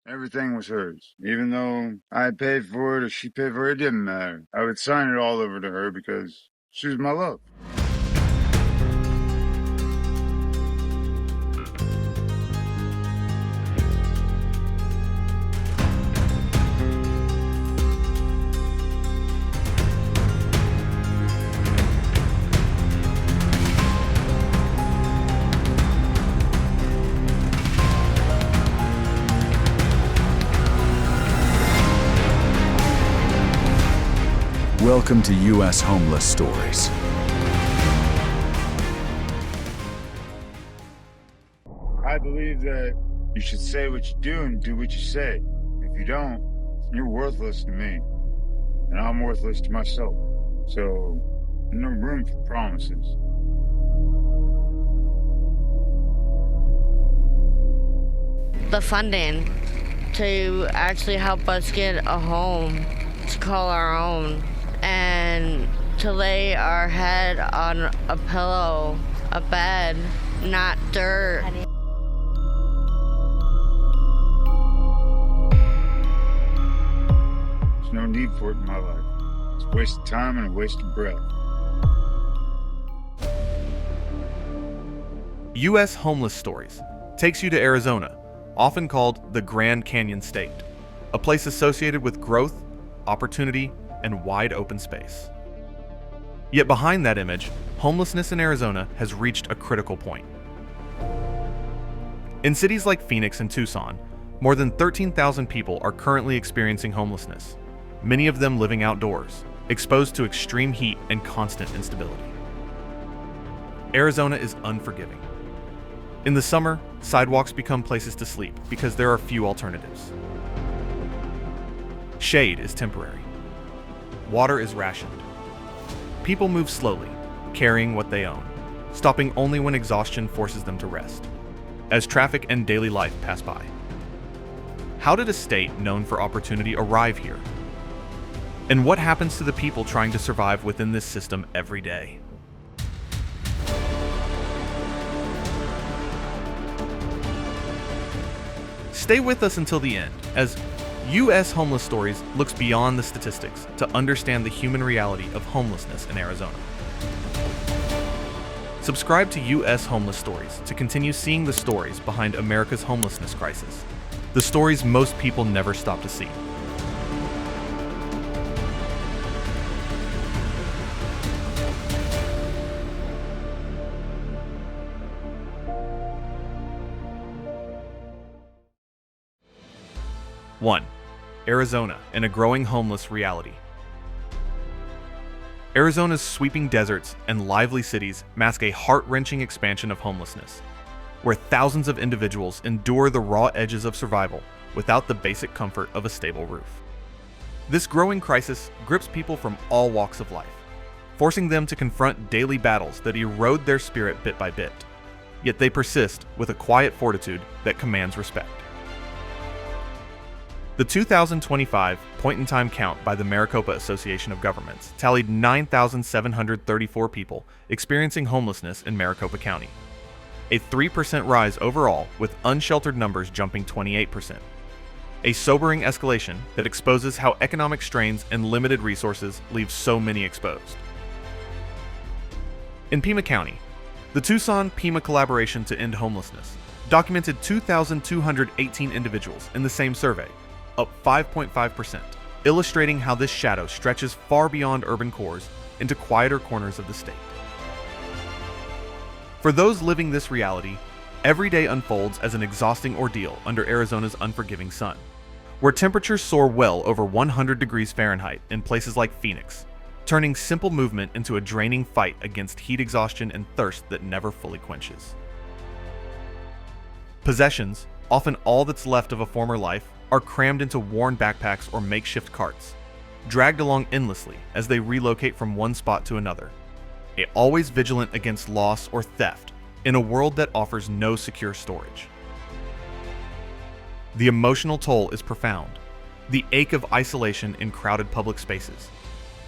Everything was hers. Even though I paid for it or she paid for it, it didn't matter. I would sign it all over to her because she was my love. Welcome to U.S. Homeless Stories. I believe that you should say what you do and do what you say. If you don't, you're worthless to me. And I'm worthless to myself. So, no room for promises. The funding to actually help us get a home to call our own and to lay our head on a pillow, a bed, not dirt. There's no need for it in my life. It's a waste of time and a waste of breath. U.S. Homeless Stories takes you to Arizona, often called the Grand Canyon State, a place associated with growth, opportunity, and wide open space. Yet behind that image, homelessness in Arizona has reached a critical point. In cities like Phoenix and Tucson, more than 13,000 people are currently experiencing homelessness, many of them living outdoors, exposed to extreme heat and constant instability. Arizona is unforgiving. In the summer, sidewalks become places to sleep because there are few alternatives. Shade is temporary. Water is rationed. People move slowly, carrying what they own, stopping only when exhaustion forces them to rest, as traffic and daily life pass by. How did a state known for opportunity arrive here? And what happens to the people trying to survive within this system every day? Stay with us until the end, as U.S. Homeless Stories looks beyond the statistics to understand the human reality of homelessness in Arizona. Subscribe to U.S. Homeless Stories to continue seeing the stories behind America's homelessness crisis, the stories most people never stop to see. One, Arizona and a growing homeless reality. Arizona's sweeping deserts and lively cities mask a heart-wrenching expansion of homelessness, where thousands of individuals endure the raw edges of survival without the basic comfort of a stable roof. This growing crisis grips people from all walks of life, forcing them to confront daily battles that erode their spirit bit by bit, yet they persist with a quiet fortitude that commands respect. The 2025 point-in-time count by the Maricopa Association of Governments tallied 9,734 people experiencing homelessness in Maricopa County, a 3% rise overall, with unsheltered numbers jumping 28%. A sobering escalation that exposes how economic strains and limited resources leave so many exposed. In Pima County, the Tucson-Pima Collaboration to End Homelessness documented 2,218 individuals in the same survey, up 5.5%, illustrating how this shadow stretches far beyond urban cores into quieter corners of the state. For those living this reality, every day unfolds as an exhausting ordeal under Arizona's unforgiving sun, where temperatures soar well over 100 degrees Fahrenheit in places like Phoenix, turning simple movement into a draining fight against heat exhaustion and thirst that never fully quenches. Possessions, often all that's left of a former life, are crammed into worn backpacks or makeshift carts, dragged along endlessly as they relocate from one spot to another, always vigilant against loss or theft in a world that offers no secure storage. The emotional toll is profound. The ache of isolation in crowded public spaces,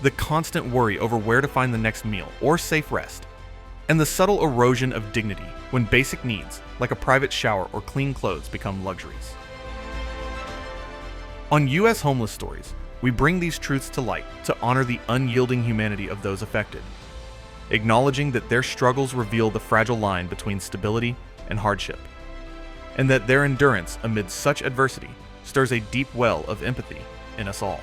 the constant worry over where to find the next meal or safe rest, and the subtle erosion of dignity when basic needs like a private shower or clean clothes become luxuries. On U.S. Homeless Stories, we bring these truths to light to honor the unyielding humanity of those affected, acknowledging that their struggles reveal the fragile line between stability and hardship, and that their endurance amid such adversity stirs a deep well of empathy in us all.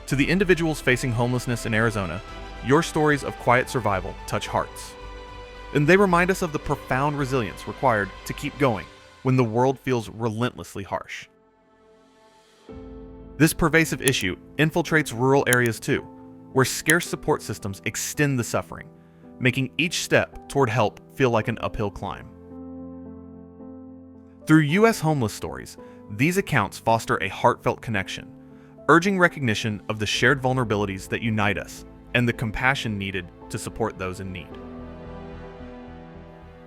To the individuals facing homelessness in Arizona, your stories of quiet survival touch hearts, and they remind us of the profound resilience required to keep going when the world feels relentlessly harsh. This pervasive issue infiltrates rural areas too, where scarce support systems extend the suffering, making each step toward help feel like an uphill climb. Through U.S. Homeless Stories, these accounts foster a heartfelt connection, urging recognition of the shared vulnerabilities that unite us and the compassion needed to support those in need.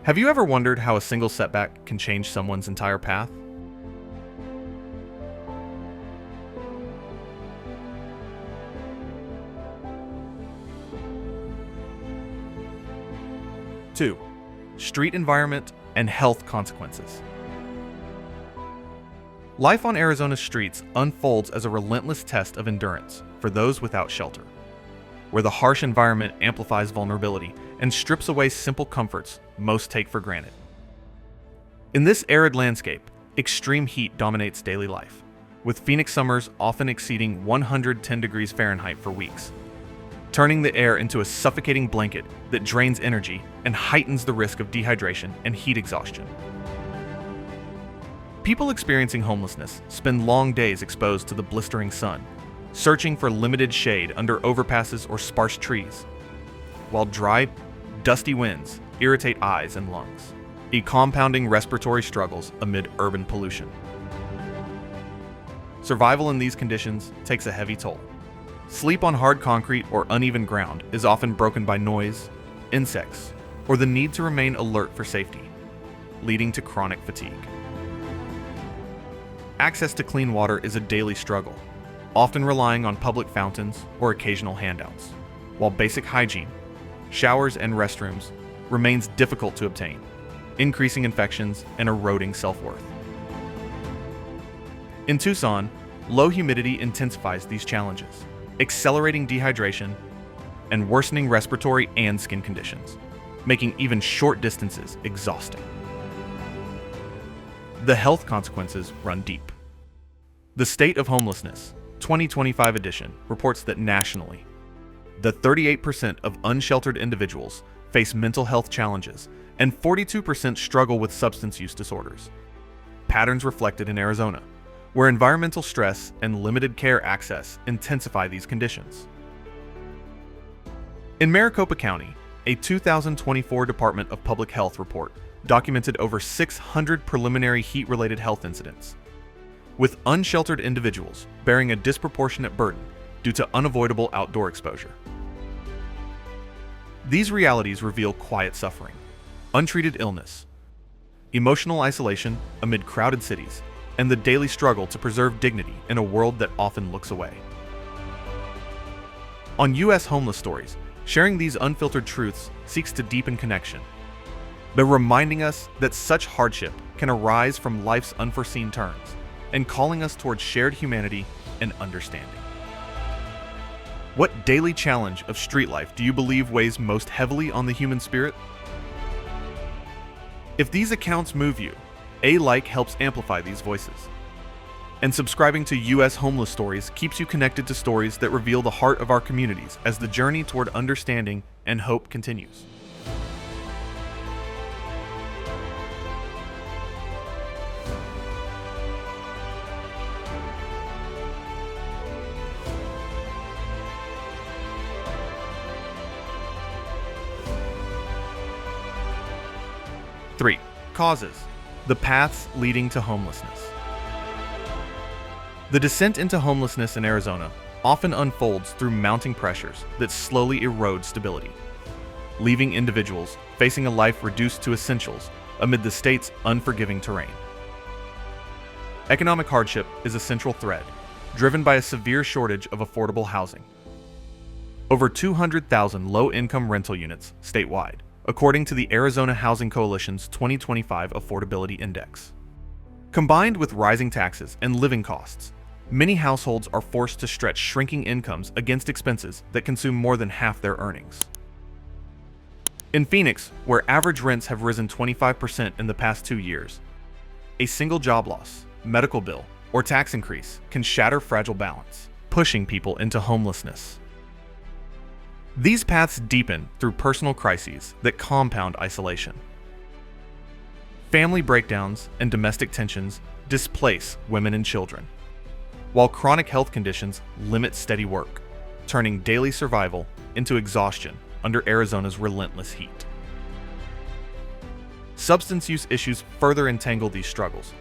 Have you ever wondered how a single setback can change someone's entire path? Two, street environment and health consequences. Life on Arizona's streets unfolds as a relentless test of endurance for those without shelter, where the harsh environment amplifies vulnerability and strips away simple comforts most take for granted. In this arid landscape, extreme heat dominates daily life, with Phoenix summers often exceeding 110 degrees Fahrenheit for weeks, turning the air into a suffocating blanket that drains energy and heightens the risk of dehydration and heat exhaustion. People experiencing homelessness spend long days exposed to the blistering sun, searching for limited shade under overpasses or sparse trees, while dry, dusty winds irritate eyes and lungs, compounding respiratory struggles amid urban pollution. Survival in these conditions takes a heavy toll. Sleep on hard concrete or uneven ground is often broken by noise, insects, or the need to remain alert for safety, leading to chronic fatigue. Access to clean water is a daily struggle, often relying on public fountains or occasional handouts, while basic hygiene, showers and restrooms, remains difficult to obtain, increasing infections and eroding self-worth. In Tucson, low humidity intensifies these challenges, accelerating dehydration and worsening respiratory and skin conditions, making even short distances exhausting. The health consequences run deep. The State of Homelessness, 2025 edition, reports that nationally, the 38% of unsheltered individuals face mental health challenges and 42% struggle with substance use disorders. Patterns reflected in Arizona, where environmental stress and limited care access intensify these conditions. In Maricopa County, a 2024 Department of Public Health report documented over 600 preliminary heat-related health incidents, with unsheltered individuals bearing a disproportionate burden due to unavoidable outdoor exposure. These realities reveal quiet suffering, untreated illness, emotional isolation amid crowded cities, and the daily struggle to preserve dignity in a world that often looks away. On U.S. Homeless Stories, sharing these unfiltered truths seeks to deepen connection, by reminding us that such hardship can arise from life's unforeseen turns, and calling us towards shared humanity and understanding. What daily challenge of street life do you believe weighs most heavily on the human spirit? If these accounts move you, a like helps amplify these voices. And subscribing to U.S. Homeless Stories keeps you connected to stories that reveal the heart of our communities as the journey toward understanding and hope continues. Three, causes. The paths leading to homelessness. The descent into homelessness in Arizona often unfolds through mounting pressures that slowly erode stability, leaving individuals facing a life reduced to essentials amid the state's unforgiving terrain. Economic hardship is a central thread, driven by a severe shortage of affordable housing. Over 200,000 low-income rental units statewide, according to the Arizona Housing Coalition's 2025 Affordability Index. Combined with rising taxes and living costs, many households are forced to stretch shrinking incomes against expenses that consume more than half their earnings. In Phoenix, where average rents have risen 25% in the past 2 years, a single job loss, medical bill, or tax increase can shatter fragile balance, pushing people into homelessness. These paths deepen through personal crises that compound isolation. Family breakdowns and domestic tensions displace women and children, while chronic health conditions limit steady work, turning daily survival into exhaustion under Arizona's relentless heat. Substance use issues further entangle these struggles,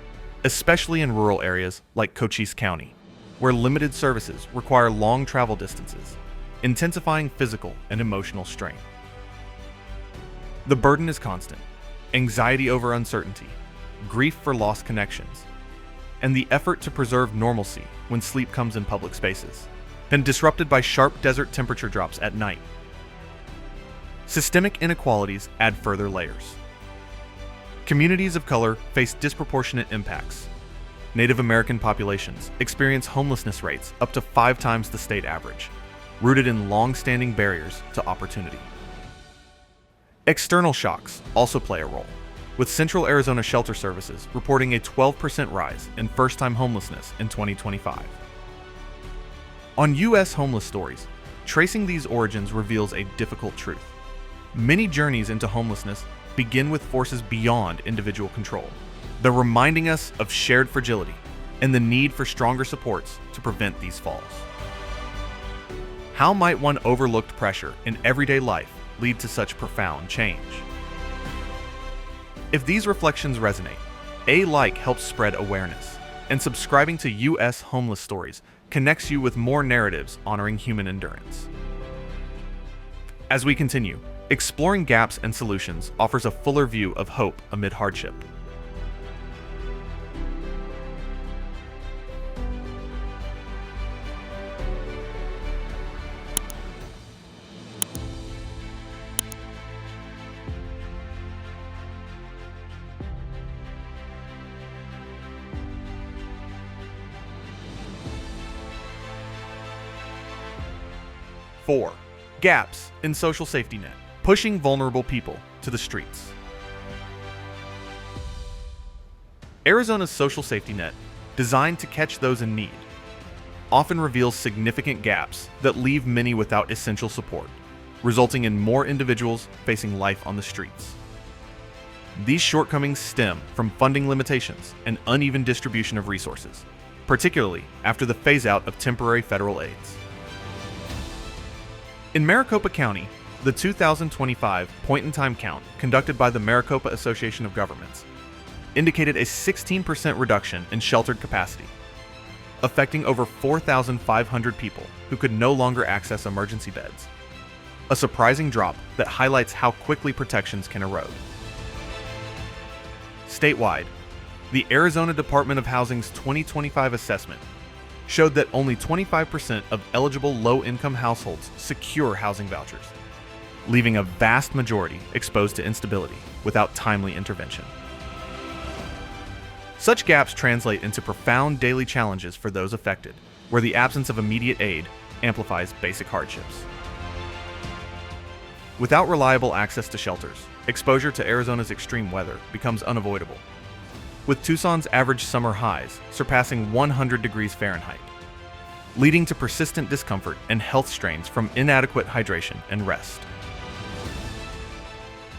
especially in rural areas like Cochise County, where limited services require long travel distances, intensifying physical and emotional strain. The burden is constant: anxiety over uncertainty, grief for lost connections, and the effort to preserve normalcy when sleep comes in public spaces, and disrupted by sharp desert temperature drops at night. Systemic inequalities add further layers. Communities of color face disproportionate impacts. Native American populations experience homelessness rates up to 5 times the state average, rooted in long-standing barriers to opportunity. External shocks also play a role, with Central Arizona Shelter Services reporting a 12% rise in first-time homelessness in 2025. On U.S. Homeless Stories, tracing these origins reveals a difficult truth. Many journeys into homelessness begin with forces beyond individual control. They're reminding us of shared fragility and the need for stronger supports to prevent these falls. How might one overlooked pressure in everyday life lead to such profound change? If these reflections resonate, a like helps spread awareness, and subscribing to U.S. Homeless Stories connects you with more narratives honoring human endurance. As we continue, exploring gaps and solutions offers a fuller view of hope amid hardship. Four, gaps in social safety net, pushing vulnerable people to the streets. Arizona's social safety net, designed to catch those in need, often reveals significant gaps that leave many without essential support, resulting in more individuals facing life on the streets. These shortcomings stem from funding limitations and uneven distribution of resources, particularly after the phase-out of temporary federal aids. In Maricopa County, the 2025 point-in-time count conducted by the Maricopa Association of Governments indicated a 16% reduction in sheltered capacity, affecting over 4,500 people who could no longer access emergency beds, a surprising drop that highlights how quickly protections can erode. Statewide, the Arizona Department of Housing's 2025 assessment showed that only 25% of eligible low-income households secure housing vouchers, leaving a vast majority exposed to instability without timely intervention. Such gaps translate into profound daily challenges for those affected, where the absence of immediate aid amplifies basic hardships. Without reliable access to shelters, exposure to Arizona's extreme weather becomes unavoidable, with Tucson's average summer highs surpassing 100 degrees Fahrenheit, leading to persistent discomfort and health strains from inadequate hydration and rest.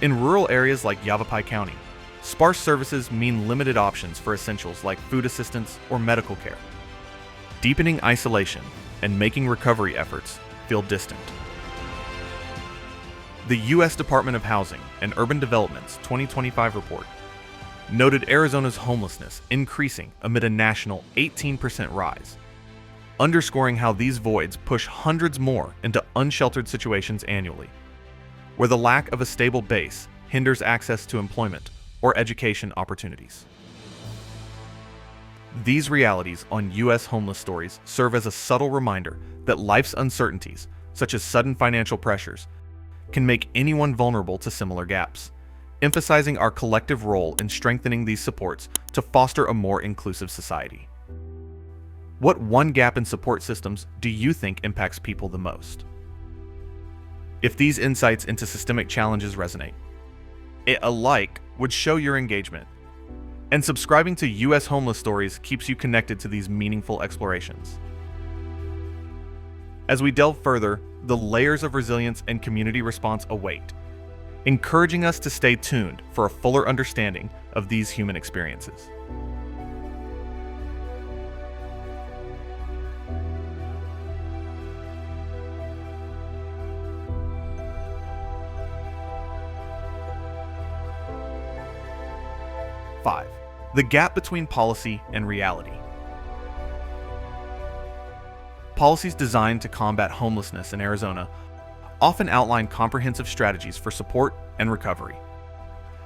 In rural areas like Yavapai County, sparse services mean limited options for essentials like food assistance or medical care, deepening isolation and making recovery efforts feel distant. The U.S. Department of Housing and Urban Development's 2025 report noted Arizona's homelessness increasing amid a national 18% rise, underscoring how these voids push hundreds more into unsheltered situations annually, where the lack of a stable base hinders access to employment or education opportunities. These realities on U.S. Homeless Stories serve as a subtle reminder that life's uncertainties, such as sudden financial pressures, can make anyone vulnerable to similar gaps, emphasizing our collective role in strengthening these supports to foster a more inclusive society. What one gap in support systems do you think impacts people the most? If these insights into systemic challenges resonate, a like would show your engagement. And subscribing to U.S. Homeless Stories keeps you connected to these meaningful explorations. As we delve further, the layers of resilience and community response await, encouraging us to stay tuned for a fuller understanding of these human experiences. Five, the gap between policy and reality. Policies designed to combat homelessness in Arizona often outline comprehensive strategies for support and recovery.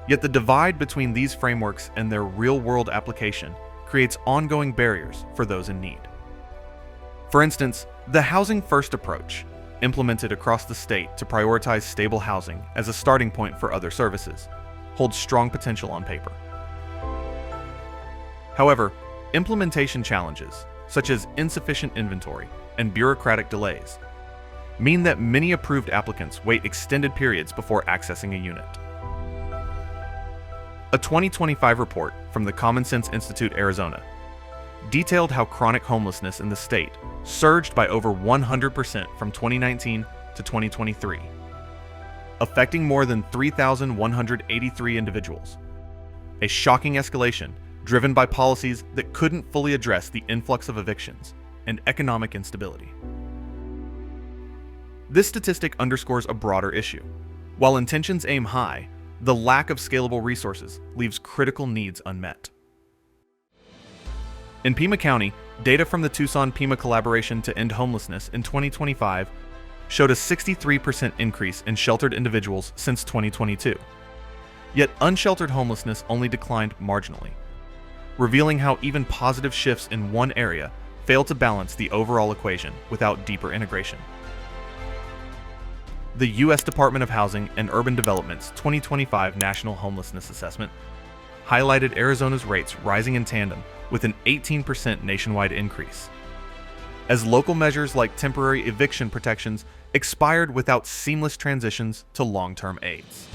Yet the divide between these frameworks and their real-world application creates ongoing barriers for those in need. For instance, the Housing First approach, implemented across the state to prioritize stable housing as a starting point for other services, holds strong potential on paper. However, implementation challenges, such as insufficient inventory and bureaucratic delays, mean that many approved applicants wait extended periods before accessing a unit. A 2025 report from the Common Sense Institute Arizona detailed how chronic homelessness in the state surged by over 100% from 2019 to 2023, affecting more than 3,183 individuals, a shocking escalation driven by policies that couldn't fully address the influx of evictions and economic instability. This statistic underscores a broader issue. While intentions aim high, the lack of scalable resources leaves critical needs unmet. In Pima County, data from the Tucson-Pima Collaboration to End Homelessness in 2025 showed a 63% increase in sheltered individuals since 2022. Yet unsheltered homelessness only declined marginally, revealing how even positive shifts in one area fail to balance the overall equation without deeper integration. The U.S. Department of Housing and Urban Development's 2025 National Homelessness Assessment highlighted Arizona's rates rising in tandem with an 18% nationwide increase, as local measures like temporary eviction protections expired without seamless transitions to long-term aids.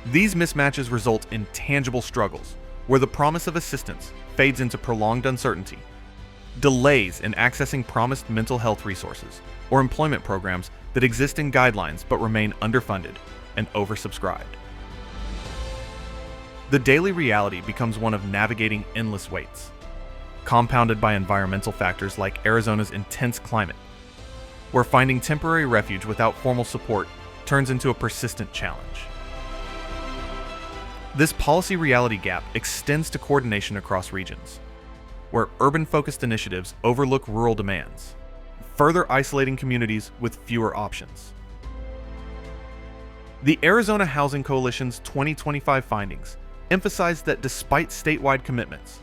These mismatches result in tangible struggles, where the promise of assistance fades into prolonged uncertainty, delays in accessing promised mental health resources, or employment programs that exist in guidelines but remain underfunded and oversubscribed. The daily reality becomes one of navigating endless waits, compounded by environmental factors like Arizona's intense climate, where finding temporary refuge without formal support turns into a persistent challenge. This policy reality gap extends to coordination across regions, where urban-focused initiatives overlook rural demands, further isolating communities with fewer options. The Arizona Housing Coalition's 2025 findings emphasize that despite statewide commitments,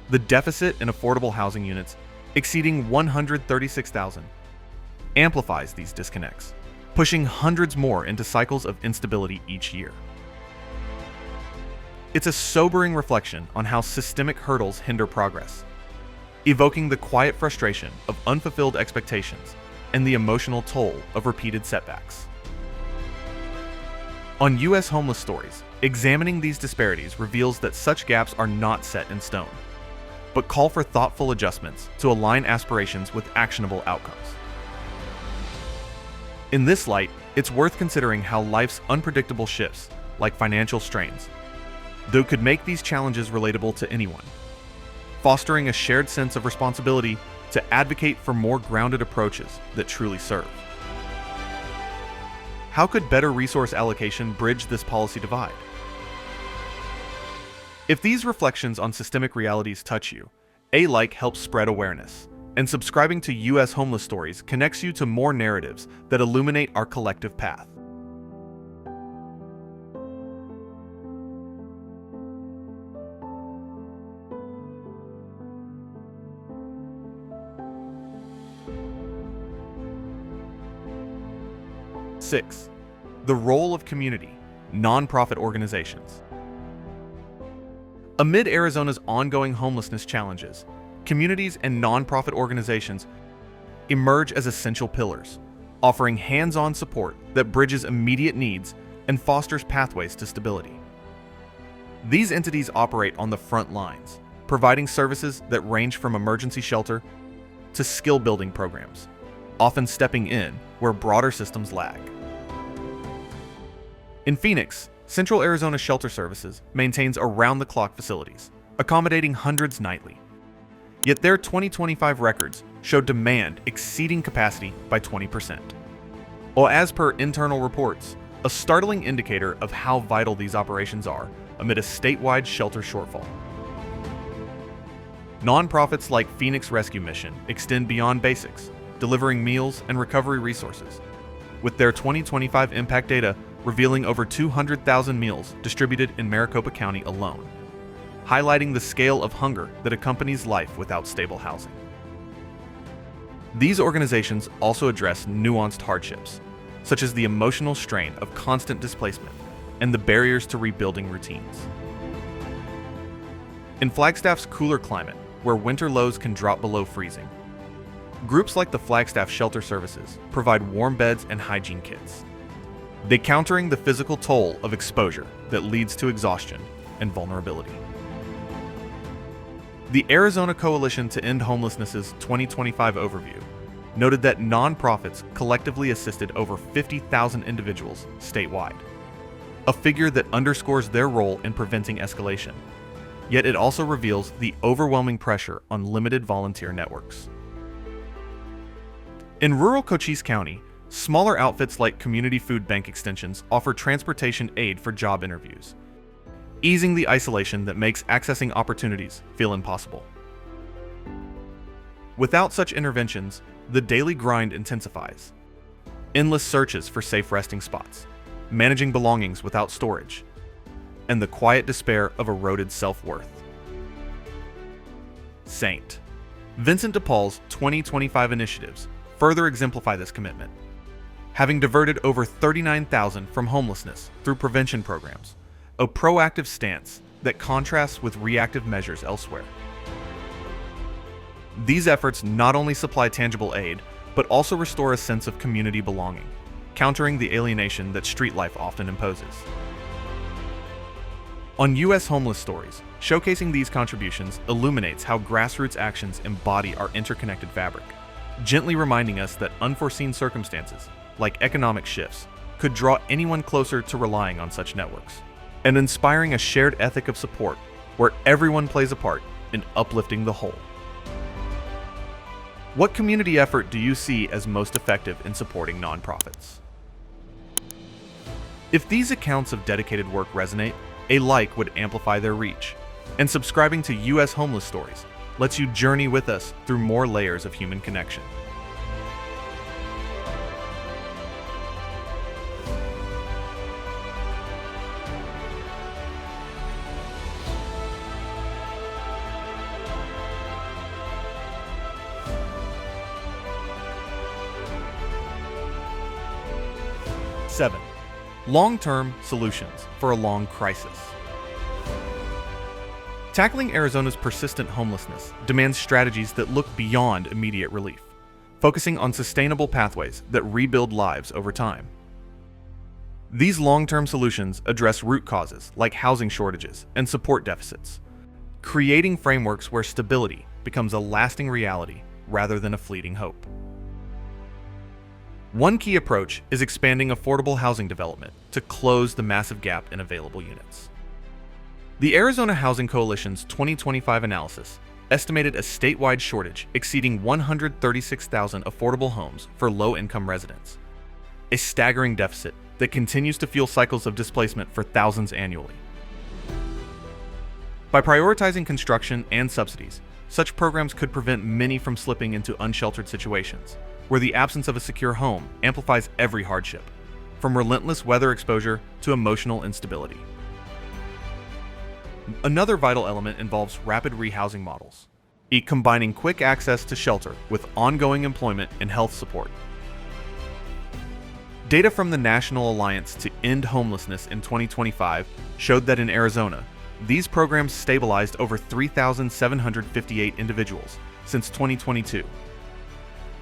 the deficit in affordable housing units exceeding 136,000 amplifies these disconnects, pushing hundreds more into cycles of instability each year. It's a sobering reflection on how systemic hurdles hinder progress, evoking the quiet frustration of unfulfilled expectations and the emotional toll of repeated setbacks. On U.S. Homeless Stories, examining these disparities reveals that such gaps are not set in stone, but call for thoughtful adjustments to align aspirations with actionable outcomes. In this light, it's worth considering how life's unpredictable shifts, like financial strains, though could make these challenges relatable to anyone, fostering a shared sense of responsibility to advocate for more grounded approaches that truly serve. How could better resource allocation bridge this policy divide? If these reflections on systemic realities touch you, a like helps spread awareness, and subscribing to U.S. Homeless Stories connects you to more narratives that illuminate our collective path. Six, the role of community nonprofit organizations. Amid Arizona's ongoing homelessness challenges, communities and nonprofit organizations emerge as essential pillars, offering hands-on support that bridges immediate needs and fosters pathways to stability. These entities operate on the front lines, providing services that range from emergency shelter to skill-building programs, often stepping in where broader systems lag. In Phoenix, Central Arizona Shelter Services maintains around-the-clock facilities, accommodating hundreds nightly. Yet their 2025 records show demand exceeding capacity by 20%. While as per internal reports, a startling indicator of how vital these operations are amid a statewide shelter shortfall. Nonprofits like Phoenix Rescue Mission extend beyond basics, delivering meals and recovery resources, with their 2025 impact data revealing over 200,000 meals distributed in Maricopa County alone, highlighting the scale of hunger that accompanies life without stable housing. These organizations also address nuanced hardships, such as the emotional strain of constant displacement and the barriers to rebuilding routines. In Flagstaff's cooler climate, where winter lows can drop below freezing, groups like the Flagstaff Shelter Services provide warm beds and hygiene kits. They countering the physical toll of exposure that leads to exhaustion and vulnerability. The Arizona Coalition to End Homelessness's 2025 overview noted that nonprofits collectively assisted over 50,000 individuals statewide, a figure that underscores their role in preventing escalation. Yet it also reveals the overwhelming pressure on limited volunteer networks. In rural Cochise County, smaller outfits like Community Food Bank Extensions offer transportation aid for job interviews, easing the isolation that makes accessing opportunities feel impossible. Without such interventions, the daily grind intensifies. Endless searches for safe resting spots, managing belongings without storage, and the quiet despair of eroded self-worth. Saint. Vincent DePaul's 2025 initiatives further exemplify this commitment, having diverted over 39,000 from homelessness through prevention programs, a proactive stance that contrasts with reactive measures elsewhere. These efforts not only supply tangible aid, but also restore a sense of community belonging, countering the alienation that street life often imposes. On U.S. Homeless Stories, showcasing these contributions illuminates how grassroots actions embody our interconnected fabric, gently reminding us that unforeseen circumstances, like economic shifts, could draw anyone closer to relying on such networks, and inspiring a shared ethic of support where everyone plays a part in uplifting the whole. What community effort do you see as most effective in supporting nonprofits? If these accounts of dedicated work resonate, a like would amplify their reach, and subscribing to U.S. Homeless Stories lets you journey with us through more layers of human connection. Seven, long-term solutions for a long crisis. Tackling Arizona's persistent homelessness demands strategies that look beyond immediate relief, focusing on sustainable pathways that rebuild lives over time. These long-term solutions address root causes like housing shortages and support deficits, creating frameworks where stability becomes a lasting reality rather than a fleeting hope. One key approach is expanding affordable housing development to close the massive gap in available units. The Arizona Housing Coalition's 2025 analysis estimated a statewide shortage exceeding 136,000 affordable homes for low-income residents, a staggering deficit that continues to fuel cycles of displacement for thousands annually. By prioritizing construction and subsidies, such programs could prevent many from slipping into unsheltered situations, where the absence of a secure home amplifies every hardship, from relentless weather exposure to emotional instability. Another vital element involves rapid rehousing models, combining quick access to shelter with ongoing employment and health support. Data from the National Alliance to End Homelessness in 2025 showed that in Arizona, these programs stabilized over 3,758 individuals since 2022.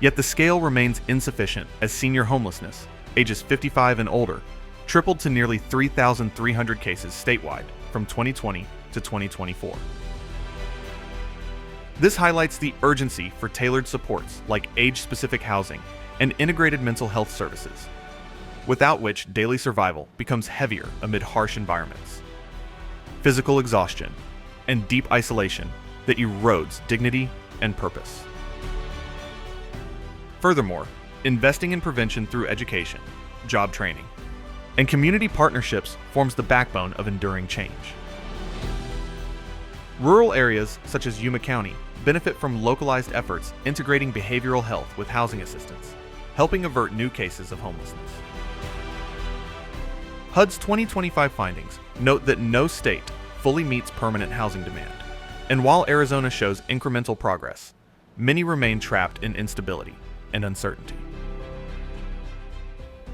Yet the scale remains insufficient as senior homelessness, ages 55 and older, tripled to nearly 3,300 cases statewide from 2020 to 2024. This highlights the urgency for tailored supports like age-specific housing and integrated mental health services, without which daily survival becomes heavier amid harsh environments, physical exhaustion, and deep isolation that erodes dignity and purpose. Furthermore, investing in prevention through education, job training, and community partnerships forms the backbone of enduring change. Rural areas such as Yuma County benefit from localized efforts integrating behavioral health with housing assistance, helping avert new cases of homelessness. HUD's 2025 findings note that no state fully meets permanent housing demand, and while Arizona shows incremental progress, many remain trapped in instability and uncertainty.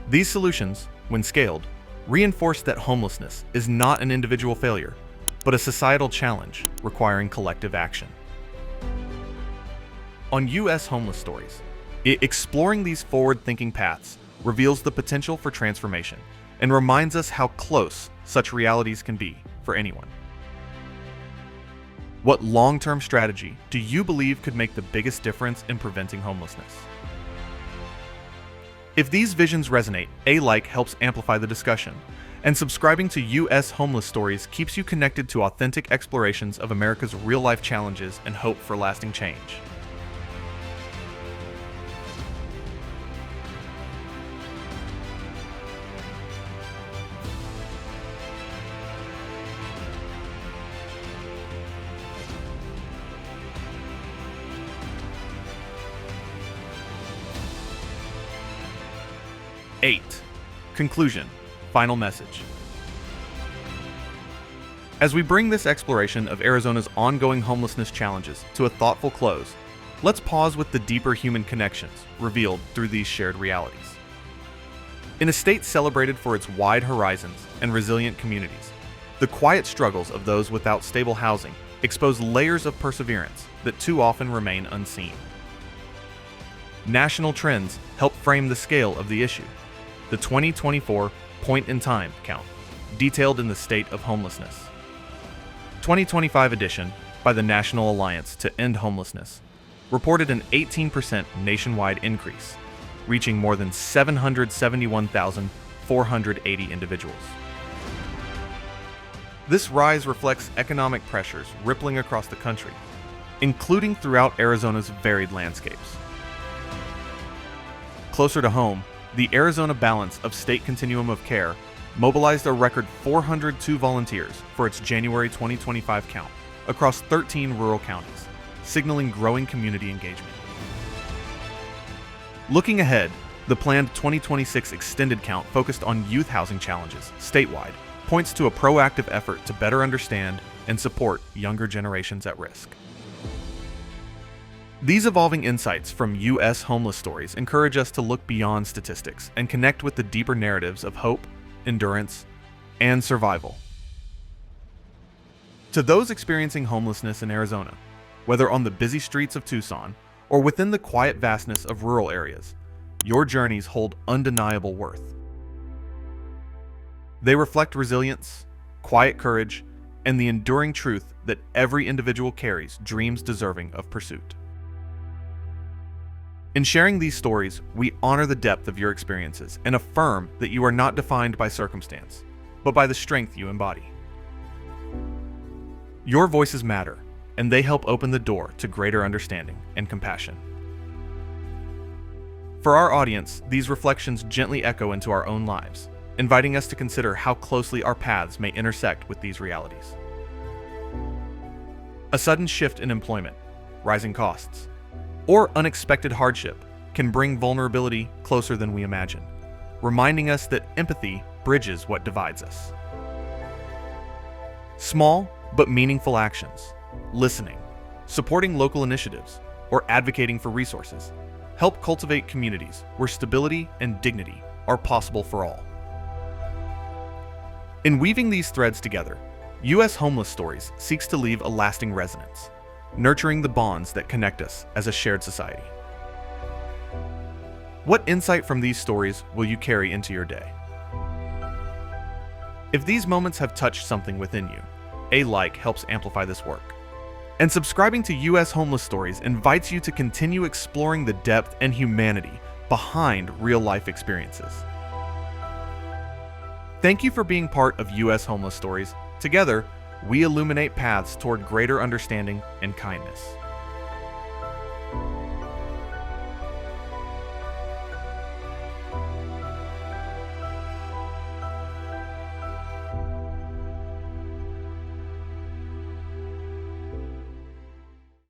These solutions, when scaled, reinforce that homelessness is not an individual failure, but a societal challenge requiring collective action. On U.S. Homeless Stories, exploring these forward-thinking paths reveals the potential for transformation and reminds us how close such realities can be for anyone. What long-term strategy do you believe could make the biggest difference in preventing homelessness? If these visions resonate, a like helps amplify the discussion, and subscribing to U.S. Homeless Stories keeps you connected to authentic explorations of America's real-life challenges and hope for lasting change. Eight. Conclusion. Final message. As we bring this exploration of Arizona's ongoing homelessness challenges to a thoughtful close, let's pause with the deeper human connections revealed through these shared realities. In a state celebrated for its wide horizons and resilient communities, the quiet struggles of those without stable housing expose layers of perseverance that too often remain unseen. National trends help frame the scale of the issue. The 2024 Point in Time count, detailed in the State of Homelessness. 2025 edition by the National Alliance to End Homelessness reported an 18% nationwide increase, reaching more than 771,480 individuals. This rise reflects economic pressures rippling across the country, including throughout Arizona's varied landscapes. Closer to home, the Arizona Balance of State Continuum of Care mobilized a record 402 volunteers for its January 2025 count across 13 rural counties, signaling growing community engagement. Looking ahead, the planned 2026 extended count focused on youth housing challenges statewide points to a proactive effort to better understand and support younger generations at risk. These evolving insights from U.S. Homeless Stories encourage us to look beyond statistics and connect with the deeper narratives of hope, endurance, and survival. To those experiencing homelessness in Arizona, whether on the busy streets of Tucson or within the quiet vastness of rural areas, your journeys hold undeniable worth. They reflect resilience, quiet courage, and the enduring truth that every individual carries dreams deserving of pursuit. In sharing these stories, we honor the depth of your experiences and affirm that you are not defined by circumstance, but by the strength you embody. Your voices matter, and they help open the door to greater understanding and compassion. For our audience, these reflections gently echo into our own lives, inviting us to consider how closely our paths may intersect with these realities. A sudden shift in employment, rising costs, or unexpected hardship can bring vulnerability closer than we imagine, reminding us that empathy bridges what divides us. Small but meaningful actions, listening, supporting local initiatives, or advocating for resources help cultivate communities where stability and dignity are possible for all. In weaving these threads together, U.S. Homeless Stories seeks to leave a lasting resonance, nurturing the bonds that connect us as a shared society. What insight from these stories will you carry into your day? If these moments have touched something within you, a like helps amplify this work. And subscribing to U.S. Homeless Stories invites you to continue exploring the depth and humanity behind real-life experiences. Thank you for being part of U.S. Homeless Stories. Together, we illuminate paths toward greater understanding and kindness.